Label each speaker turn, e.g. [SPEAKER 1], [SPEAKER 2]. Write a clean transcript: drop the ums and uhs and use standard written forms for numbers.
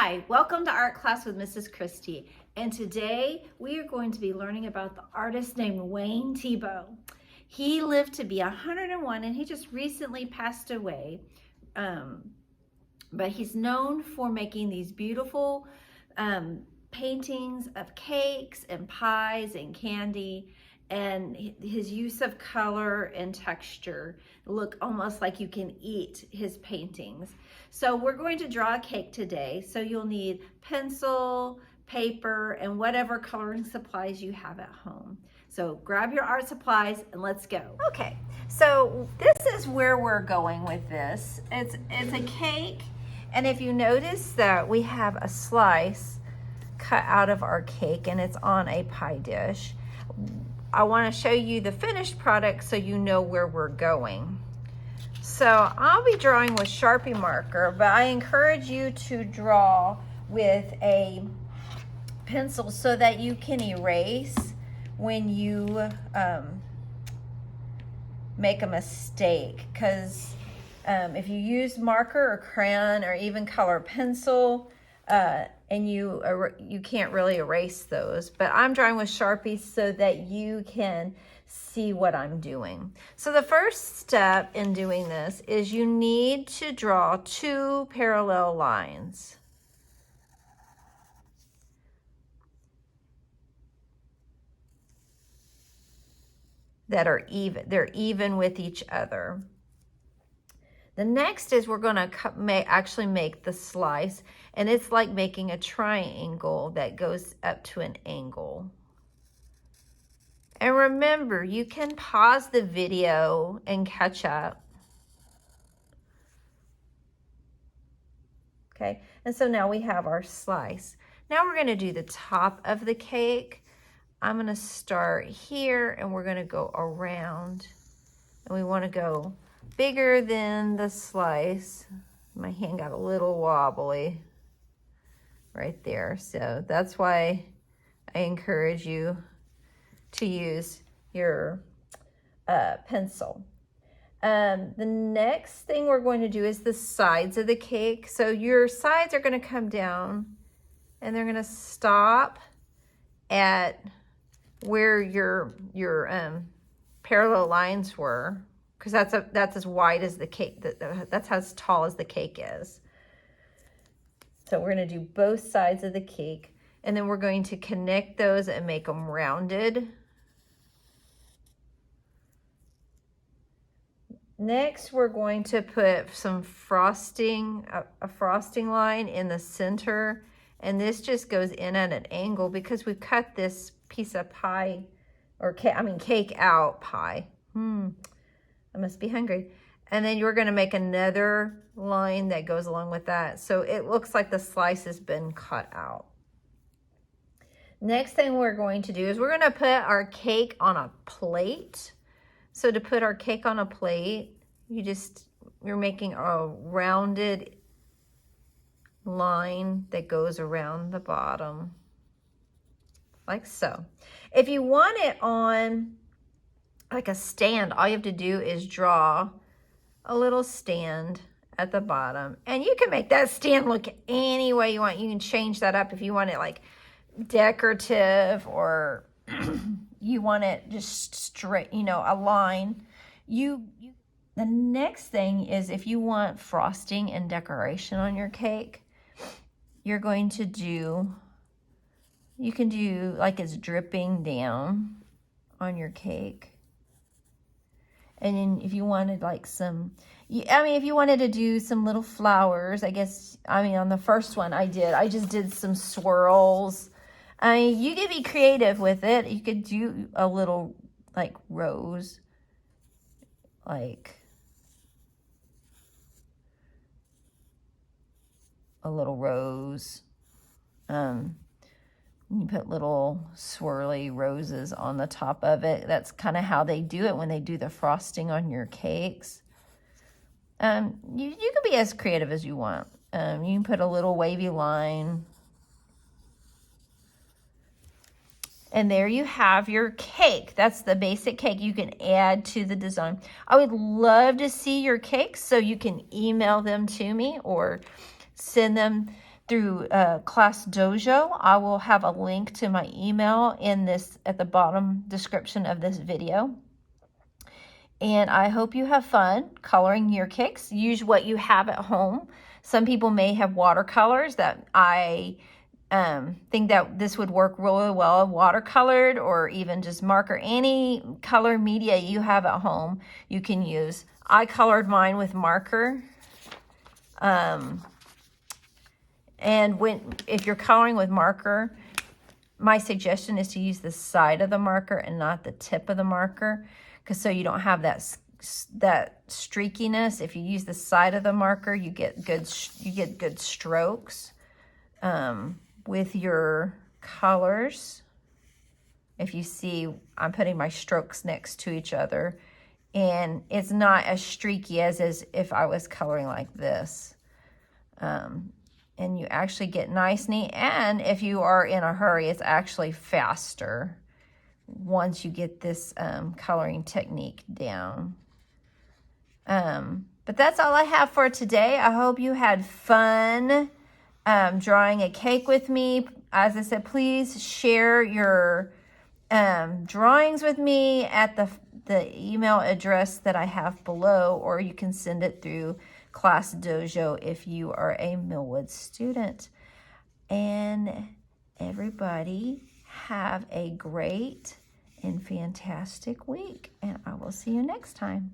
[SPEAKER 1] Hi, welcome to Art Class with Mrs. Christie. And today we are going to be learning about the artist named Wayne Thiebaud. He lived to be 101 and he just recently passed away. But he's known for making these beautiful paintings of cakes and pies and candy, and his use of color and texture look almost like you can eat his paintings. So we're going to draw a cake today. So you'll need pencil, paper, and whatever coloring supplies you have at home. So grab your art supplies and let's go. Okay, so this is where we're going with this. It's a cake, and if you notice that we have a slice cut out of our cake and it's on a pie dish. I want to show you the finished product so you know where we're going. So I'll be drawing with Sharpie marker, but I encourage you to draw with a pencil so that you can erase when you make a mistake. Because if you use marker or crayon or even color pencil, and you can't really erase those, but I'm drawing with Sharpie so that you can see what I'm doing. So the first step in doing this is you need to draw two parallel lines. That are even, they're even with each other. The next is we're gonna actually make the slice, and it's like making a triangle that goes up to an angle. And remember, you can pause the video and catch up. Okay, and so now we have our slice. Now we're gonna do the top of the cake. I'm gonna start here and we're gonna go around, and we wanna go bigger than the slice. My hand got a little wobbly right there. So that's why I encourage you to use your pencil. The next thing we're going to do is the sides of the cake. So your sides are going to come down and they're going to stop at where your parallel lines were, because that's as wide as the cake, that's as tall as the cake is. So we're going to do both sides of the cake, and then we're going to connect those and make them rounded. Next, we're going to put some frosting, a frosting line in the center, and this just goes in at an angle because we cut this piece of pie, or cake out pie. I must be hungry. And then you're gonna make another line that goes along with that. So it looks like the slice has been cut out. Next thing we're going to do is we're gonna put our cake on a plate. So to put our cake on a plate, you're making a rounded line that goes around the bottom, like so. If you want it on like a stand, all you have to do is draw a little stand at the bottom, and you can make that stand look any way you want. You can change that up if you want it like decorative, or you want it just straight, a line. The next thing is, if you want frosting and decoration on your cake, you're going to do, you can do like it's dripping down on your cake. And then if you wanted like if you wanted to do some little flowers, on the first one I just did some swirls. You could be creative with it. You could do a little like rose, like a little rose. You put little swirly roses on the top of it. That's kind of how they do it when they do the frosting on your cakes. You can be as creative as you want. You can put a little wavy line. And there you have your cake. That's the basic cake you can add to the design. I would love to see your cakes, so you can email them to me or send them through Class Dojo. I will have a link to my email at the bottom description of this video. And I hope you have fun coloring your cakes. Use what you have at home. Some people may have watercolors that I think that this would work really well, watercolored or even just marker. Any color media you have at home, you can use. I colored mine with marker. And if you're coloring with marker, my suggestion is to use the side of the marker and not the tip of the marker, because so you don't have that streakiness. If you use the side of the marker, you get good strokes with your colors. If you see, I'm putting my strokes next to each other, and it's not as streaky as if I was coloring like this. And you actually get nice, neat, and if you are in a hurry, it's actually faster once you get this coloring technique down. But that's all I have for today. I hope you had fun drawing a cake with me. As I said, please share your drawings with me at the email address that I have below, or you can send it through Class Dojo if you are a Millwood student. And everybody have a great and fantastic week, and I will see you next time.